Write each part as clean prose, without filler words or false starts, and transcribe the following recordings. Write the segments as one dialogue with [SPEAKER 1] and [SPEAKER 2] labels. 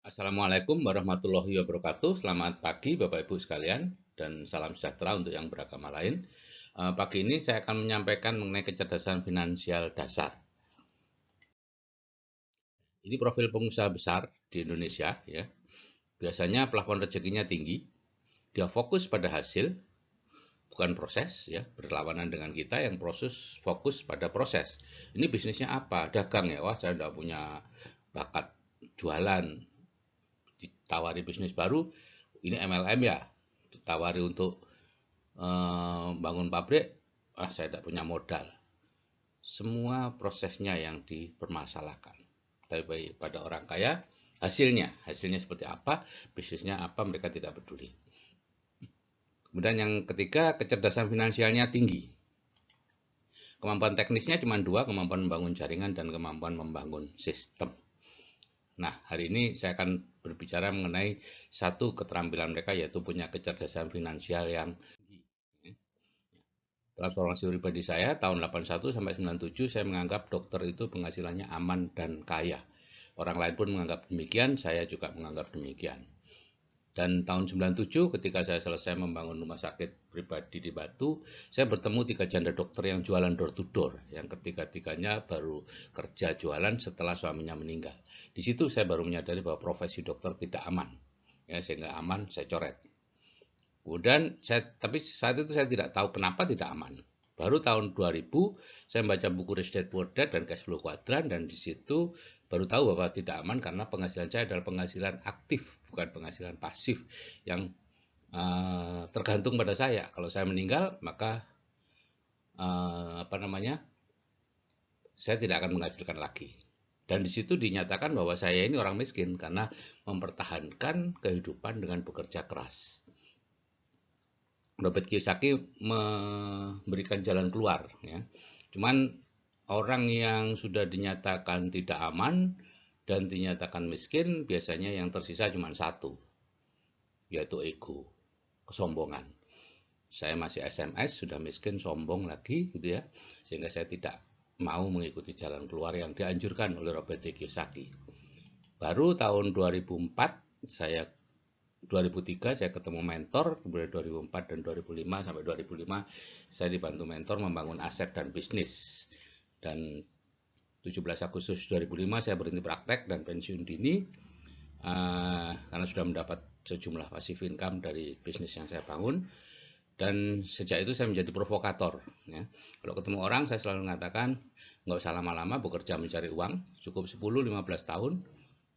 [SPEAKER 1] Assalamualaikum warahmatullahi wabarakatuh. Selamat pagi Bapak Ibu sekalian dan salam sejahtera untuk yang beragama lain. Pagi ini saya akan menyampaikan mengenai kecerdasan finansial dasar. Ini profil pengusaha besar di Indonesia ya. Biasanya plafon rezekinya tinggi. Dia fokus pada hasil, bukan proses ya. Berlawanan dengan kita yang proses fokus pada proses. Ini bisnisnya apa? Dagang ya. Wah, saya tidak punya bakat jualan. Ditawari bisnis baru, ini MLM ya. Ditawari untuk bangun pabrik, saya tidak punya modal. Semua prosesnya yang dipermasalahkan. Tapi pada orang kaya, hasilnya seperti apa, bisnisnya apa, mereka tidak peduli. Kemudian yang ketiga, kecerdasan finansialnya tinggi. Kemampuan teknisnya cuma dua, kemampuan membangun jaringan dan kemampuan membangun sistem. Nah, hari ini saya akan berbicara mengenai satu keterampilan mereka, yaitu punya kecerdasan finansial yang tinggi. Transformasi pribadi saya tahun 81 sampai 97, saya menganggap dokter itu penghasilannya aman dan kaya. Orang lain pun menganggap demikian, saya juga menganggap demikian. Dan tahun 97 ketika saya selesai membangun rumah sakit pribadi di Batu, saya bertemu 3 janda dokter yang jualan door to door, yang ketiga-tiganya baru kerja jualan setelah suaminya meninggal. Di situ saya baru menyadari bahwa profesi dokter tidak aman. Ya, sehingga aman saya coret. Kemudian tapi saat itu saya tidak tahu kenapa tidak aman. Baru tahun 2000 saya membaca buku Rich Dad Poor Dad dan Cash Flow Quadrant, dan di situ baru tahu bahwa tidak aman karena penghasilan saya adalah penghasilan aktif, bukan penghasilan pasif yang tergantung pada saya. Kalau saya meninggal, maka saya tidak akan menghasilkan lagi. Dan di situ dinyatakan bahwa saya ini orang miskin karena mempertahankan kehidupan dengan bekerja keras. Robert Kiyosaki memberikan jalan keluar ya. Cuman orang yang sudah dinyatakan tidak aman dan dinyatakan miskin, biasanya yang tersisa cuma satu, yaitu ego, kesombongan. Saya masih SMS, sudah miskin, sombong lagi gitu ya. Sehingga saya tidak mau mengikuti jalan keluar yang dianjurkan oleh Robert Kiyosaki. Baru tahun 2004 2003 saya ketemu mentor, kemudian 2004 dan 2005 sampai 2005 saya dibantu mentor membangun aset dan bisnis. Dan 17 Agustus 2005 saya berhenti praktek dan pensiun dini karena sudah mendapat sejumlah passive income dari bisnis yang saya bangun. Dan sejak itu saya menjadi provokator ya. Kalau ketemu orang saya selalu mengatakan nggak usah lama-lama bekerja mencari uang, cukup 10-15 tahun.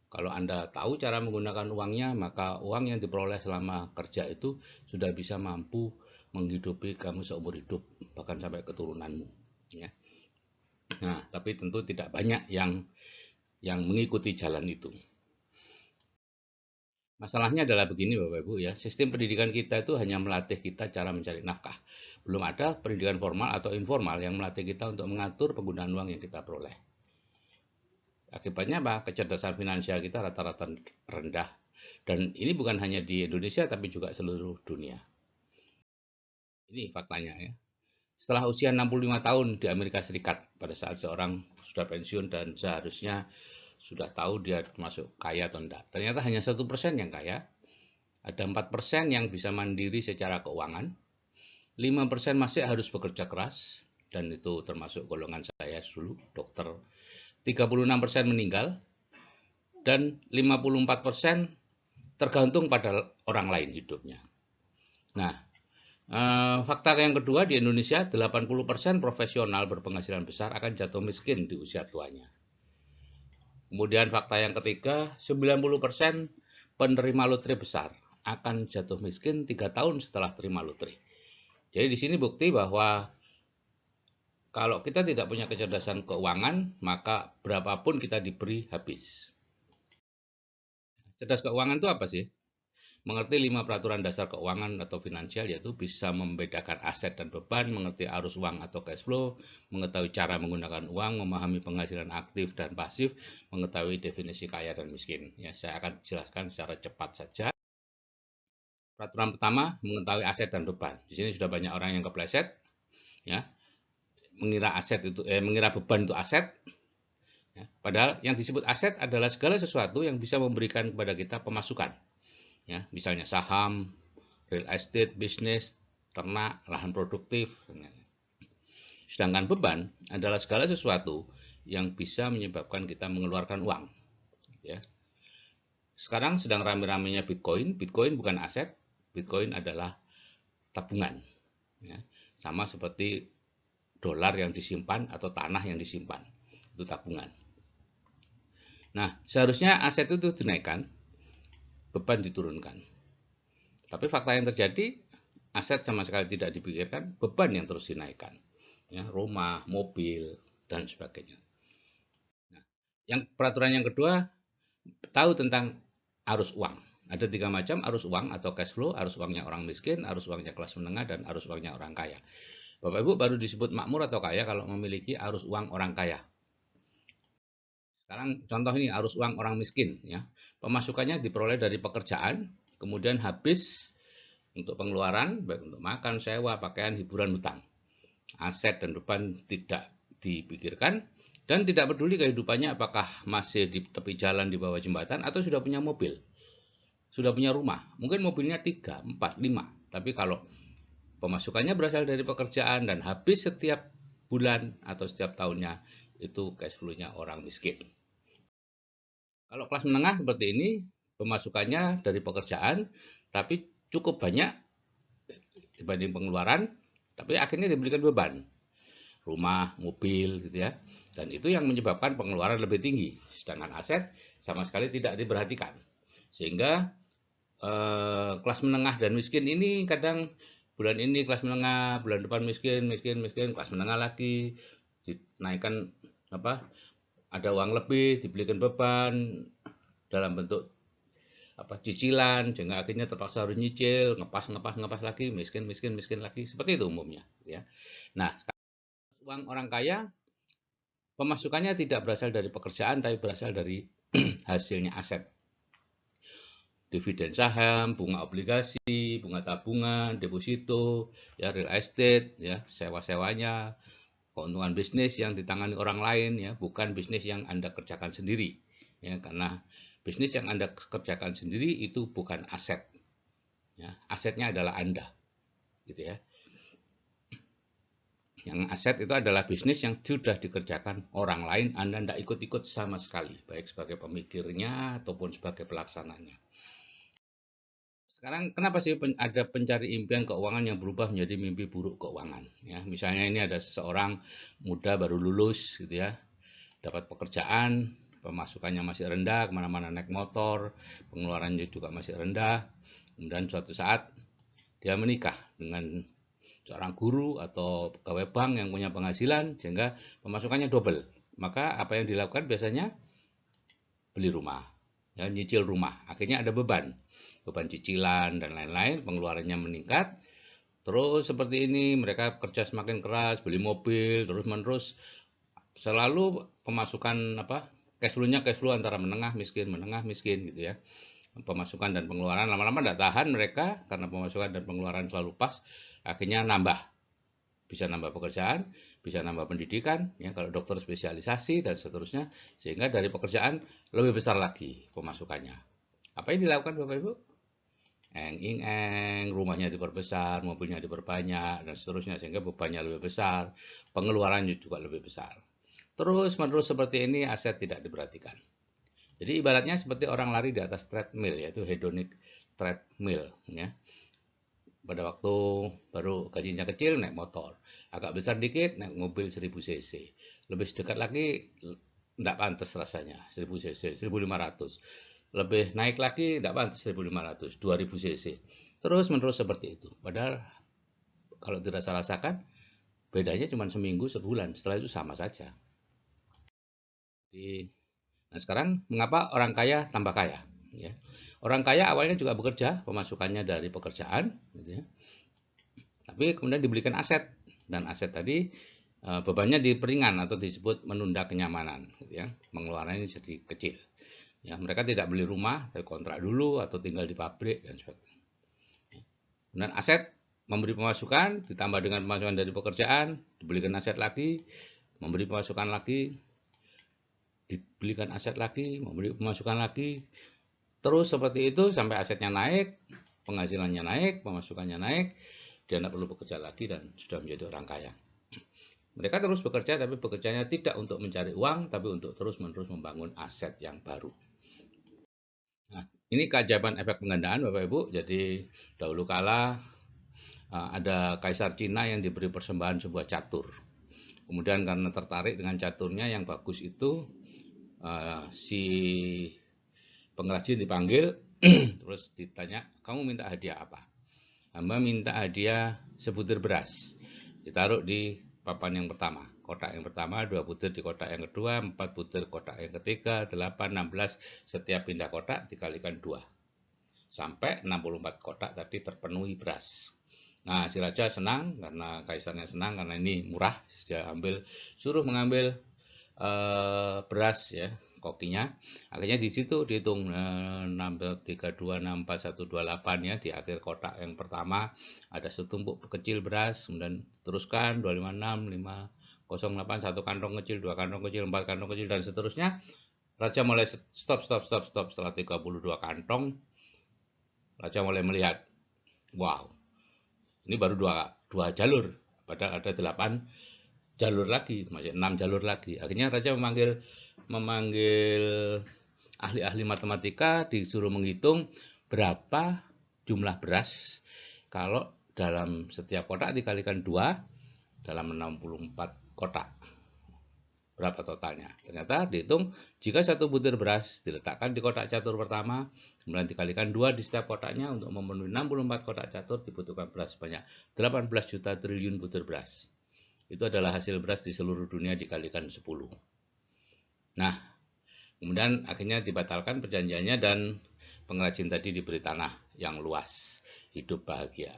[SPEAKER 1] Kalau Anda tahu cara menggunakan uangnya, maka uang yang diperoleh selama kerja itu sudah bisa mampu menghidupi kamu seumur hidup, bahkan sampai keturunanmu ya. Nah, tapi tentu tidak banyak yang mengikuti jalan itu. Masalahnya adalah begini Bapak Ibu ya, sistem pendidikan kita itu hanya melatih kita cara mencari nafkah. Belum ada pendidikan formal atau informal yang melatih kita untuk mengatur penggunaan uang yang kita peroleh. Akibatnya apa? Kecerdasan finansial kita rata-rata rendah. Dan ini bukan hanya di Indonesia tapi juga seluruh dunia. Ini faktanya ya. Setelah usia 65 tahun di Amerika Serikat, pada saat seorang sudah pensiun dan seharusnya sudah tahu dia termasuk kaya atau tidak, ternyata hanya 1% yang kaya. Ada 4% yang bisa mandiri secara keuangan, 5% masih harus bekerja keras, dan itu termasuk golongan saya dulu, dokter. 36% meninggal, dan 54% tergantung pada orang lain hidupnya. Nah, fakta yang kedua, di Indonesia 80% profesional berpenghasilan besar akan jatuh miskin di usia tuanya. Kemudian fakta yang ketiga, 90% penerima lotre besar akan jatuh miskin 3 tahun setelah terima lotre. Jadi di sini bukti bahwa kalau kita tidak punya kecerdasan keuangan, maka berapapun kita diberi habis. Cerdas keuangan itu apa sih? Mengerti 5 peraturan dasar keuangan atau finansial, yaitu bisa membedakan aset dan beban, mengerti arus uang atau cash flow, mengetahui cara menggunakan uang, memahami penghasilan aktif dan pasif, mengetahui definisi kaya dan miskin. Ya, saya akan jelaskan secara cepat saja. Peraturan pertama, mengetahui aset dan beban. Di sini sudah banyak orang yang kepleset, ya, mengira beban itu aset, Ya, padahal yang disebut aset adalah segala sesuatu yang bisa memberikan kepada kita pemasukan. Ya, misalnya saham, real estate, bisnis, ternak, lahan produktif. Sedangkan beban adalah segala sesuatu yang bisa menyebabkan kita mengeluarkan uang. Ya. Sekarang sedang rame-ramenya Bitcoin. Bitcoin bukan aset, Bitcoin adalah tabungan. Ya. Sama seperti dolar yang disimpan atau tanah yang disimpan. Itu tabungan. Nah, seharusnya aset itu dinaikkan, beban diturunkan. Tapi fakta yang terjadi, aset sama sekali tidak dipikirkan, beban yang terus dinaikkan. Ya, rumah, mobil, dan sebagainya. Nah, peraturan yang kedua, tahu tentang arus uang. Ada 3 macam arus uang atau cash flow, arus uangnya orang miskin, arus uangnya kelas menengah, dan arus uangnya orang kaya. Bapak Ibu baru disebut makmur atau kaya kalau memiliki arus uang orang kaya. Sekarang contoh ini arus uang orang miskin. Ya. Pemasukannya diperoleh dari pekerjaan, kemudian habis untuk pengeluaran, baik untuk makan, sewa, pakaian, hiburan, hutang. Aset dan beban tidak dipikirkan, dan tidak peduli kehidupannya apakah masih di tepi jalan di bawah jembatan atau sudah punya mobil, sudah punya rumah. Mungkin mobilnya 3, 4, 5. Tapi kalau pemasukannya berasal dari pekerjaan dan habis setiap bulan atau setiap tahunnya, itu cash flow-nya orang miskin. Kalau kelas menengah seperti ini, pemasukannya dari pekerjaan, tapi cukup banyak dibanding pengeluaran, tapi akhirnya diberikan beban. Rumah, mobil, gitu ya. Dan itu yang menyebabkan pengeluaran lebih tinggi. Sedangkan aset sama sekali tidak diperhatikan. Sehingga kelas menengah dan miskin ini kadang bulan ini kelas menengah, bulan depan miskin, kelas menengah lagi, dinaikkan apa? Ada uang lebih, dibelikan beban dalam bentuk cicilan, sehingga akhirnya terpaksa harus nyicil, ngepas lagi, miskin lagi, seperti itu umumnya. Ya. Nah, uang orang kaya pemasukannya tidak berasal dari pekerjaan, tapi berasal dari hasilnya aset. Dividen saham, bunga obligasi, bunga tabungan, deposito, ya real estate, ya sewa-sewanya, keuntungan bisnis yang ditangani orang lain, ya bukan bisnis yang Anda kerjakan sendiri, ya karena bisnis yang Anda kerjakan sendiri itu bukan aset, ya asetnya adalah Anda, gitu ya. Yang aset itu adalah bisnis yang sudah dikerjakan orang lain, Anda tidak ikut-ikut sama sekali, baik sebagai pemikirnya ataupun sebagai pelaksananya. Sekarang kenapa sih ada pencari impian keuangan yang berubah menjadi mimpi buruk keuangan? Ya, misalnya ini ada seseorang muda baru lulus, gitu ya, dapat pekerjaan, pemasukannya masih rendah, kemana-mana naik motor, pengeluarannya juga masih rendah, kemudian suatu saat dia menikah dengan seorang guru atau pegawai bank yang punya penghasilan, sehingga pemasukannya double. Maka apa yang dilakukan biasanya? Beli rumah, ya, nyicil rumah. Akhirnya ada beban cicilan dan lain-lain, pengeluarannya meningkat. Terus seperti ini, mereka kerja semakin keras, beli mobil, terus-menerus, selalu pemasukan cash flow antara menengah miskin gitu ya. Pemasukan dan pengeluaran lama-lama tidak tahan mereka karena pemasukan dan pengeluaran selalu pas, akhirnya nambah. Bisa nambah pekerjaan, bisa nambah pendidikan, ya kalau dokter spesialisasi dan seterusnya, sehingga dari pekerjaan lebih besar lagi pemasukannya. Apa yang dilakukan Bapak Ibu? Rumahnya diperbesar, mobilnya diperbanyak, dan seterusnya, sehingga bebannya lebih besar, pengeluarannya juga lebih besar. Terus-menerus seperti ini, aset tidak diperhatikan. Jadi ibaratnya seperti orang lari di atas treadmill, yaitu hedonic treadmill. Ya. Pada waktu baru gajinya kecil, naik motor. Agak besar dikit, naik mobil 1000 cc. Lebih dekat lagi, tidak pantas rasanya, 1000 cc, 1500. Lebih naik lagi, tidak pantas 1500, 2000 cc. Terus menerus seperti itu. Padahal kalau dirasa-rasakan, bedanya cuma seminggu, sebulan. Setelah itu sama saja. Nah sekarang mengapa orang kaya tambah kaya? Ya. Orang kaya awalnya juga bekerja, pemasukannya dari pekerjaan, gitu ya. Tapi kemudian dibelikan aset, dan aset tadi bebannya diperingan atau disebut menunda kenyamanan, gitu ya. Pengeluarannya jadi kecil. Ya, mereka tidak beli rumah, kontrak dulu atau tinggal di pabrik dan sebagainya. Dan aset memberi pemasukan, ditambah dengan pemasukan dari pekerjaan, dibelikan aset lagi, memberi pemasukan lagi. dibelikan aset lagi, membeli pemasukan lagi, terus seperti itu sampai asetnya naik, penghasilannya naik, pemasukannya naik, dia tidak perlu bekerja lagi dan sudah menjadi orang kaya. Mereka terus bekerja, tapi bekerjanya tidak untuk mencari uang, tapi untuk terus-menerus membangun aset yang baru. Nah, ini keajaiban efek penggandaan, Bapak Ibu. Jadi dahulu kala ada kaisar Cina yang diberi persembahan sebuah catur. Kemudian karena tertarik dengan caturnya yang bagus itu, si pengrajin dipanggil, terus ditanya, kamu minta hadiah apa? Hamba minta hadiah sebutir beras. Ditaruh di papan yang pertama. Kotak yang pertama, 2 butir di kotak yang kedua, 4 butir kotak yang ketiga, 8, 16, setiap pindah kotak dikalikan 2. Sampai 64 kotak tadi terpenuhi beras. Nah, si raja senang karena kaisarnya senang karena ini murah. Dia suruh mengambil beras ya, kokinya. Akhirnya di situ dihitung 632 64 128 ya, di akhir kotak yang pertama ada setumpuk kecil beras, kemudian teruskan 256 508 satu kantong kecil, 2 kantong kecil, 4 kantong kecil dan seterusnya. Raja mulai stop setelah 32 kantong. Raja mulai melihat, wow, ini baru dua jalur, padahal ada 8 jalur lagi, masih 6 jalur lagi. Akhirnya raja memanggil ahli-ahli matematika, disuruh menghitung berapa jumlah beras kalau dalam setiap kotak dikalikan 2 dalam 64 kotak. Berapa totalnya? Ternyata dihitung, jika 1 butir beras diletakkan di kotak catur pertama, kemudian dikalikan 2 di setiap kotaknya, untuk memenuhi 64 kotak catur dibutuhkan beras sebanyak 18 juta triliun butir beras. Itu adalah hasil beras di seluruh dunia dikalikan 10. Nah, kemudian akhirnya dibatalkan perjanjiannya dan pengrajin tadi diberi tanah yang luas, hidup bahagia.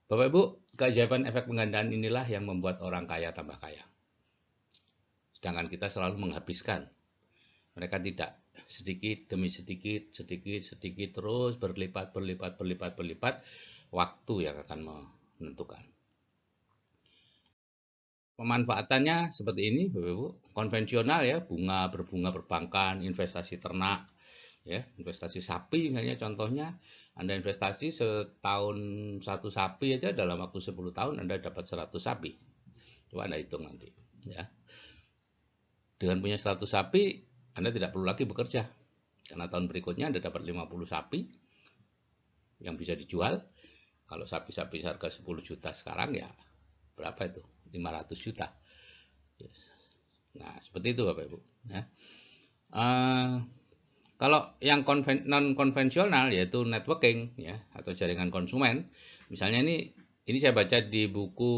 [SPEAKER 1] Bapak Ibu, keajaiban efek penggandaan inilah yang membuat orang kaya tambah kaya. Sedangkan kita selalu menghabiskan. Mereka tidak, sedikit demi sedikit terus berlipat. Waktu yang akan menentukan. Pemanfaatannya seperti ini, Bapak Ibu, konvensional ya, berbunga perbankan, investasi ternak, ya, investasi sapi misalnya contohnya. Anda investasi setahun 1 sapi aja, dalam waktu 10 tahun Anda dapat 100 sapi. Coba Anda hitung nanti, ya. Dengan punya 100 sapi, Anda tidak perlu lagi bekerja. Karena tahun berikutnya Anda dapat 50 sapi yang bisa dijual. Kalau sapi-sapi harga 10 juta sekarang ya berapa itu? 500 juta. Nah, seperti itu Bapak Ibu. Ya. Kalau yang non konvensional yaitu networking ya, atau jaringan konsumen, misalnya ini saya baca di buku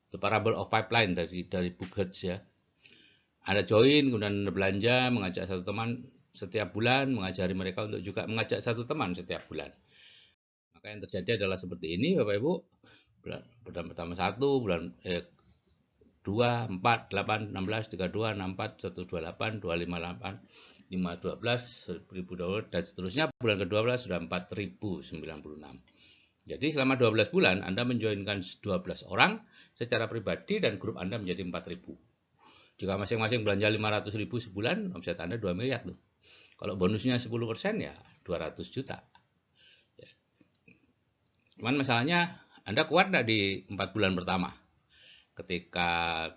[SPEAKER 1] The Parable of Pipeline dari Book Hertz ya. Anda join, kemudian Anda belanja, mengajak satu teman setiap bulan, mengajari mereka untuk juga mengajak satu teman setiap bulan. Maka yang terjadi adalah seperti ini, Bapak Ibu. Bulan pertama 1, bulan 2, 4, 8, 16, 32, 64, 128, 258, 512, 1020, dan seterusnya. Bulan ke-12 sudah 4096. Jadi selama 12 bulan Anda menjoinkan 12 orang secara pribadi dan grup Anda menjadi 4000. Jika masing-masing belanja 500.000 sebulan, omset Anda 2 miliar tuh. Kalau bonusnya 10% ya 200 juta. Ya. Cuman masalahnya Anda kuat nggak di 4 bulan pertama? Ketika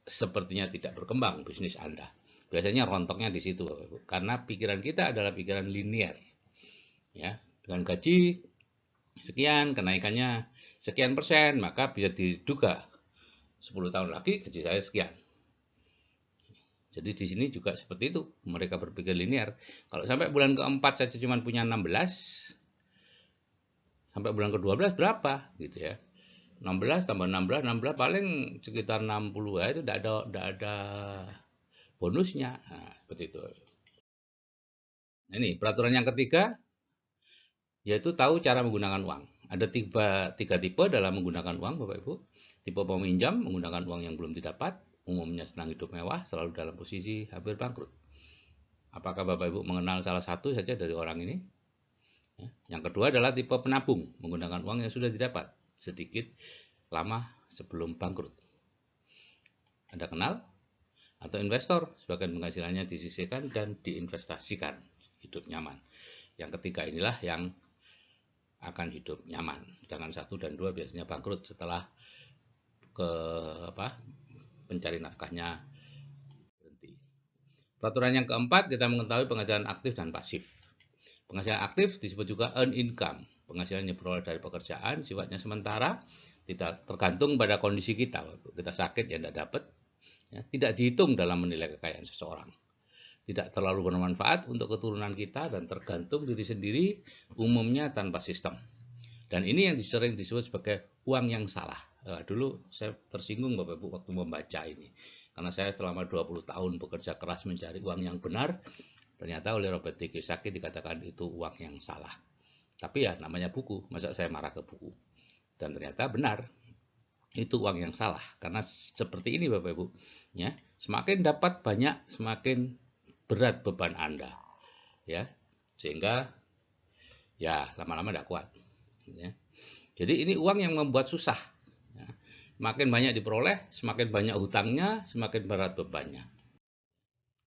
[SPEAKER 1] sepertinya tidak berkembang bisnis Anda. Biasanya rontoknya di situ, karena pikiran kita adalah pikiran linear. Ya, dengan gaji sekian, kenaikannya sekian persen, maka bisa diduga 10 tahun lagi gaji saya sekian. Jadi di sini juga seperti itu, mereka berpikir linear. Kalau sampai bulan ke-4 saja cuma punya 16, sampai bulan ke-12 berapa gitu ya. 16 tambah 16 paling sekitar 60 ya, itu tidak ada bonusnya. Nah, seperti itu. Nah, ini peraturan yang ketiga yaitu tahu cara menggunakan uang. Ada tiga tipe dalam menggunakan uang, Bapak Ibu. Tipe peminjam menggunakan uang yang belum didapat, umumnya senang hidup mewah, selalu dalam posisi hampir bangkrut. Apakah Bapak Ibu mengenal salah satu saja dari orang ini? Yang kedua adalah tipe penabung, menggunakan uang yang sudah didapat sedikit lama sebelum bangkrut. Anda kenal? Atau investor, sebagian penghasilannya disisihkan dan diinvestasikan, hidup nyaman. Yang ketiga inilah yang akan hidup nyaman. Sedangkan 1 dan 2 biasanya bangkrut setelah pencari nafkahnya berhenti. Peraturan yang keempat, kita mengetahui penghasilan aktif dan pasif. Penghasilan aktif disebut juga earned income. Penghasilan yang diperoleh dari pekerjaan sifatnya sementara, tidak tergantung pada kondisi kita. Kita sakit ya tidak dapat, ya, tidak dihitung dalam menilai kekayaan seseorang. Tidak terlalu bermanfaat untuk keturunan kita dan tergantung diri sendiri, umumnya tanpa sistem. Dan ini yang sering disebut sebagai uang yang salah. Dulu saya tersinggung Bapak Ibu waktu membaca ini. Karena saya selama 20 tahun bekerja keras mencari uang yang benar, ternyata oleh Robert T. Kiyosaki dikatakan itu uang yang salah. Tapi ya namanya buku, masa saya marah ke buku. Dan ternyata benar, itu uang yang salah. Karena seperti ini Bapak Ibu, ya, semakin dapat banyak, semakin berat beban Anda, ya, sehingga ya lama-lama tidak kuat, ya. Jadi ini uang yang membuat susah, ya. Makin banyak diperoleh, semakin banyak hutangnya, semakin berat bebannya.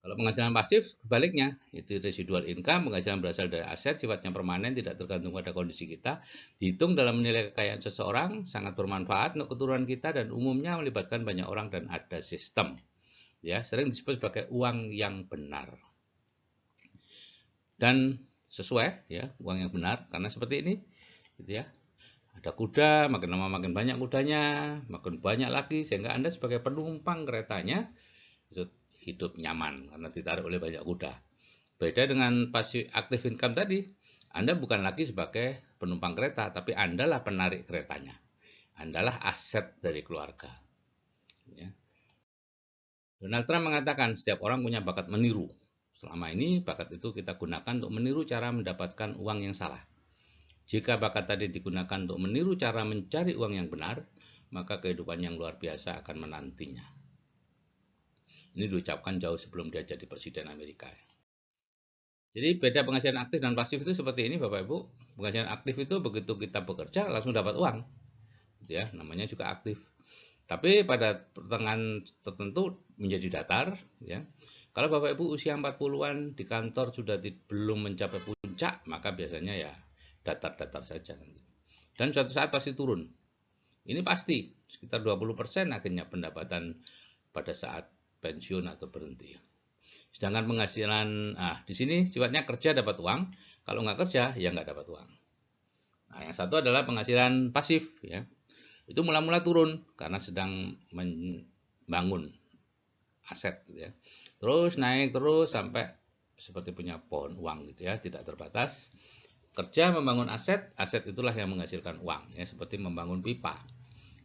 [SPEAKER 1] Kalau penghasilan pasif, kebaliknya, itu residual income, penghasilan berasal dari aset, sifatnya permanen, tidak tergantung pada kondisi kita, dihitung dalam menilai kekayaan seseorang, sangat bermanfaat untuk keturunan kita, dan umumnya melibatkan banyak orang dan ada sistem. Ya, sering disebut sebagai uang yang benar. Dan sesuai, ya, uang yang benar, karena seperti ini, gitu ya. Ada kuda, makin lama makin banyak kudanya, makin banyak lagi, sehingga Anda sebagai penumpang keretanya, itu hidup nyaman karena ditarik oleh banyak kuda. Beda dengan pasif aktif income tadi, Anda bukan lagi sebagai penumpang kereta, tapi Anda lah penarik keretanya. Anda lah aset dari keluarga. Ya. Donald Trump mengatakan setiap orang punya bakat meniru. Selama ini bakat itu kita gunakan untuk meniru cara mendapatkan uang yang salah. Jika bakat tadi digunakan untuk meniru cara mencari uang yang benar, maka kehidupan yang luar biasa akan menantinya. Ini diucapkan jauh sebelum dia jadi presiden Amerika. Jadi beda penghasilan aktif dan pasif itu seperti ini Bapak Ibu. Penghasilan aktif itu begitu kita bekerja langsung dapat uang. Gitu ya, namanya juga aktif. Tapi pada pertengahan tertentu menjadi datar, ya. Kalau Bapak Ibu usia 40-an di kantor sudah belum mencapai puncak, maka biasanya ya datar-datar saja nanti. Dan suatu saat pasti turun. Ini pasti sekitar 20% akhirnya pendapatan pada saat pensiun atau berhenti. Sedangkan penghasilan, di sini sifatnya kerja dapat uang, kalau nggak kerja ya nggak dapat uang. Nah, yang satu adalah penghasilan pasif, ya. Itu mula-mula turun karena sedang membangun aset, gitu ya. Terus naik terus sampai seperti punya pohon uang, gitu ya, tidak terbatas. Kerja membangun aset, aset itulah yang menghasilkan uang, ya, seperti membangun pipa.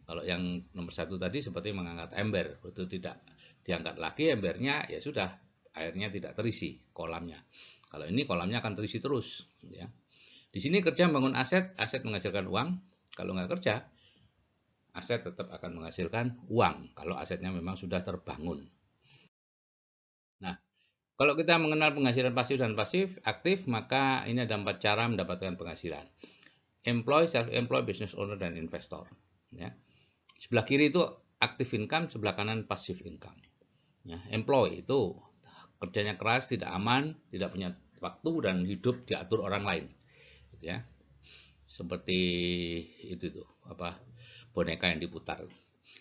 [SPEAKER 1] Kalau yang nomor 1 tadi seperti mengangkat ember, itu tidak diangkat lagi embernya, ya sudah, airnya tidak terisi kolamnya. Kalau ini kolamnya akan terisi terus, ya. Di sini kerja membangun aset, aset menghasilkan uang. Kalau nggak kerja, aset tetap akan menghasilkan uang kalau asetnya memang sudah terbangun. Nah, kalau kita mengenal penghasilan pasif dan aktif, maka ini ada 4 cara mendapatkan penghasilan. Employee, self-employed, business owner, dan investor, ya. Sebelah kiri itu active income, sebelah kanan passive income. Ya, employee itu kerjanya keras, tidak aman, tidak punya waktu, dan hidup diatur orang lain. Gitu ya. Seperti itu tuh, boneka yang diputar.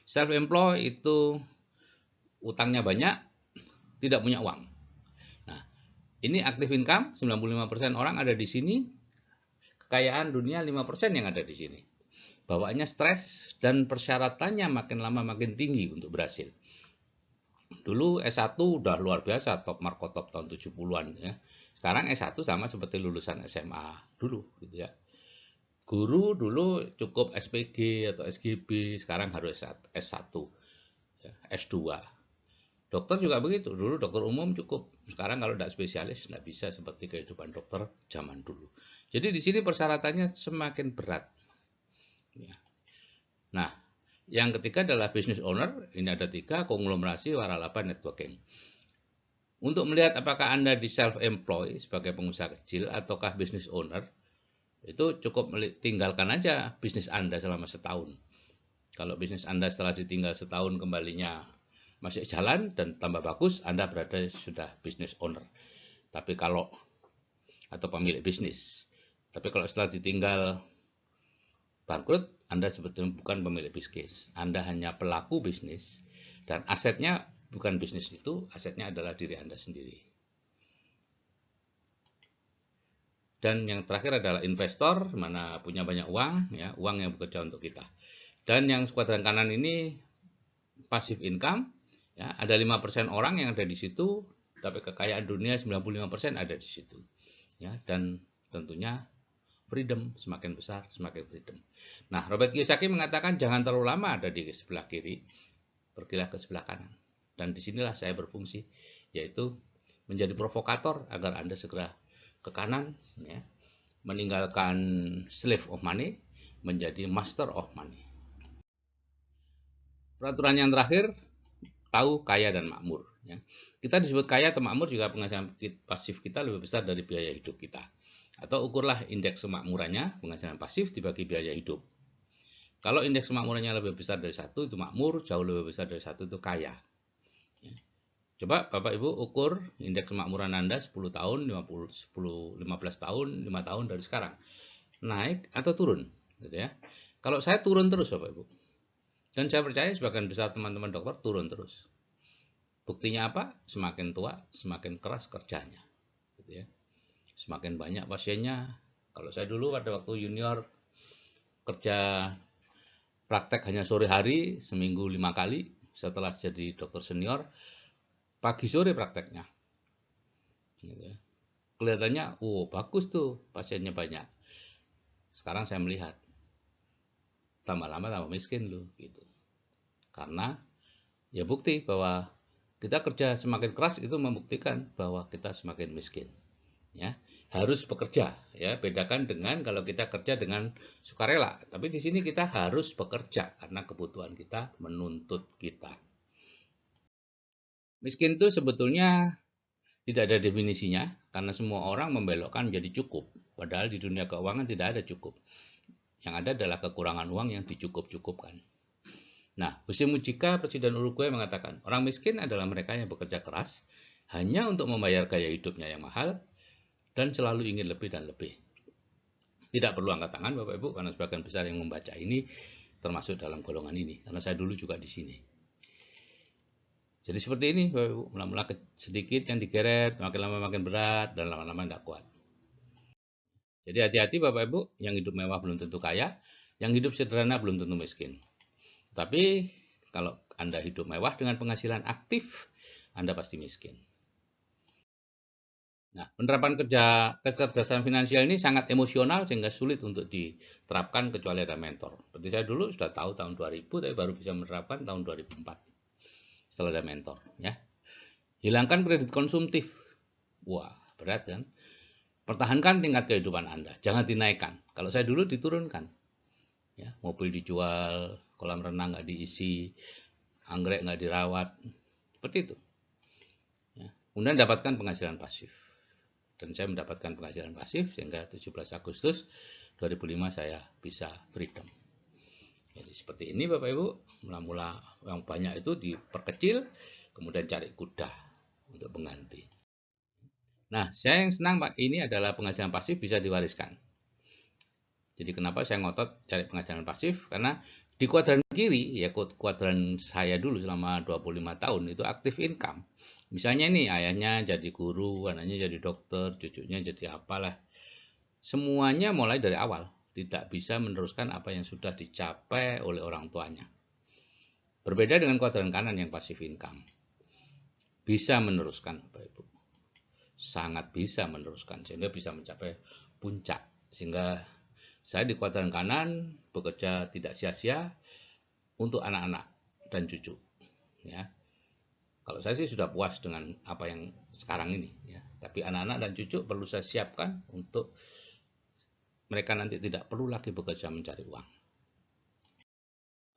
[SPEAKER 1] Self-employed itu utangnya banyak, tidak punya uang. Nah, ini active income, 95% orang ada di sini. Kekayaan dunia 5% yang ada di sini. Bawaannya stres dan persyaratannya makin lama makin tinggi untuk berhasil. Dulu S1 udah luar biasa, top marko top tahun 70-an, ya. Sekarang S1 sama seperti lulusan SMA dulu, gitu ya. Guru dulu cukup SPG atau SGB, sekarang harus S1, ya, S2. Dokter juga begitu, dulu dokter umum cukup, sekarang kalau tidak spesialis tidak bisa seperti kehidupan dokter zaman dulu. Jadi di sini persyaratannya semakin berat. Ya. Nah, yang ketiga adalah business owner. Ini ada 3, konglomerasi, waralaba, networking. Untuk melihat apakah Anda di self-employed sebagai pengusaha kecil ataukah business owner, itu cukup tinggalkan aja bisnis Anda selama setahun. Kalau bisnis Anda setelah ditinggal setahun kembalinya masih jalan dan tambah bagus, Anda berada sudah business owner. Tapi kalau atau pemilik bisnis. Tapi kalau setelah ditinggal bangkrut, Anda sebetulnya bukan pemilik bisnis. Anda hanya pelaku bisnis dan asetnya bukan bisnis itu, asetnya adalah diri Anda sendiri. Dan yang terakhir adalah investor, mana punya banyak uang, ya, uang yang bekerja untuk kita. Dan yang kuadran kanan ini passive income, ya, ada 5% orang yang ada di situ, tapi kekayaan dunia 95% ada di situ. Ya, dan tentunya freedom, semakin besar semakin freedom. Nah, Robert Kiyosaki mengatakan jangan terlalu lama ada di sebelah kiri, pergilah ke sebelah kanan. Dan disinilah saya berfungsi, yaitu menjadi provokator agar Anda segera ke kanan, ya, meninggalkan slave of money, menjadi master of money. Peraturan yang terakhir, tahu, kaya, dan makmur. Ya. Kita disebut kaya atau makmur jika penghasilan pasif kita lebih besar dari biaya hidup kita. Atau ukurlah indeks kemakmurannya, penghasilan pasif dibagi biaya hidup. Kalau indeks kemakmurannya lebih besar dari 1, itu makmur, jauh lebih besar dari 1, itu kaya. Ya. Coba Bapak Ibu ukur indeks kemakmuran Anda 10 tahun, 15 tahun, 5 tahun dari sekarang. Naik atau turun? Gitu ya. Kalau saya turun terus Bapak Ibu. Dan saya percaya sebagian besar teman-teman dokter turun terus. Buktinya apa? Semakin tua, semakin keras kerjanya. Gitu ya. Semakin banyak pasiennya. Kalau saya dulu pada waktu junior kerja praktek hanya sore hari, seminggu 5 kali. Setelah jadi dokter senior, pagi sore prakteknya. Gitu ya. Kelihatannya, bagus tuh pasiennya banyak. Sekarang saya melihat, tambah lama tambah miskin loh. Gitu. Karena ya bukti bahwa kita kerja semakin keras itu membuktikan bahwa kita semakin miskin. Ya, harus bekerja, ya, bedakan dengan kalau kita kerja dengan sukarela. Tapi di sini kita harus bekerja karena kebutuhan kita menuntut kita. Miskin itu sebetulnya tidak ada definisinya karena semua orang membelokkan jadi cukup. Padahal di dunia keuangan tidak ada cukup. Yang ada adalah kekurangan uang yang dicukup-cukupkan. Nah, Jose Mujica, Presiden Uruguay mengatakan, orang miskin adalah mereka yang bekerja keras hanya untuk membayar gaya hidupnya yang mahal dan selalu ingin lebih dan lebih. Tidak perlu angkat tangan Bapak Ibu, karena sebagian besar yang membaca ini termasuk dalam golongan ini, karena saya dulu juga di sini. Jadi seperti ini Bapak Ibu, mula-mula sedikit yang digeret, makin lama makin berat, dan lama-lama tidak kuat. Jadi hati-hati Bapak Ibu, yang hidup mewah belum tentu kaya, yang hidup sederhana belum tentu miskin. Tapi kalau Anda hidup mewah dengan penghasilan aktif, Anda pasti miskin. Nah, penerapan kecerdasan finansial ini sangat emosional sehingga sulit untuk diterapkan kecuali ada mentor. Seperti saya dulu sudah tahu tahun 2000, tapi baru bisa menerapkan tahun 2004 setelah ada mentor. Ya, hilangkan kredit konsumtif. Wah, berat kan? Pertahankan tingkat kehidupan Anda, jangan dinaikkan. Kalau saya dulu diturunkan. Ya, mobil dijual, kolam renang nggak diisi, anggrek nggak dirawat, seperti itu. Ya. Kemudian dapatkan penghasilan pasif. Dan saya mendapatkan penghasilan pasif sehingga 17 Agustus 2005 saya bisa freedom. Jadi seperti ini Bapak Ibu, mula-mula yang banyak itu diperkecil, kemudian cari kuda untuk pengganti. Nah, saya yang senang Pak, ini adalah penghasilan pasif bisa diwariskan. Jadi kenapa saya ngotot cari penghasilan pasif? Karena di kuadran kiri, ya kuadran saya dulu selama 25 tahun itu aktif income. Misalnya nih ayahnya jadi guru, anaknya jadi dokter, cucunya jadi apalah. Semuanya mulai dari awal. Tidak bisa meneruskan apa yang sudah dicapai oleh orang tuanya. Berbeda dengan kuadran kanan yang pasif income. Bisa meneruskan Bapak Ibu. Sangat bisa meneruskan sehingga bisa mencapai puncak. Sehingga saya di kuadran kanan bekerja tidak sia-sia untuk anak-anak dan cucu. Ya, kalau saya sih sudah puas dengan apa yang sekarang ini. Ya, tapi anak-anak dan cucu perlu saya siapkan untuk mereka nanti tidak perlu lagi bekerja mencari uang.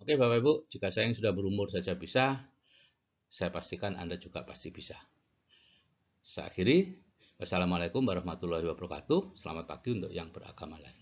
[SPEAKER 1] Oke Bapak Ibu, jika saya yang sudah berumur saja bisa, saya pastikan Anda juga pasti bisa. Saya akhiri. Wassalamualaikum warahmatullahi wabarakatuh. Selamat pagi untuk yang beragama lain.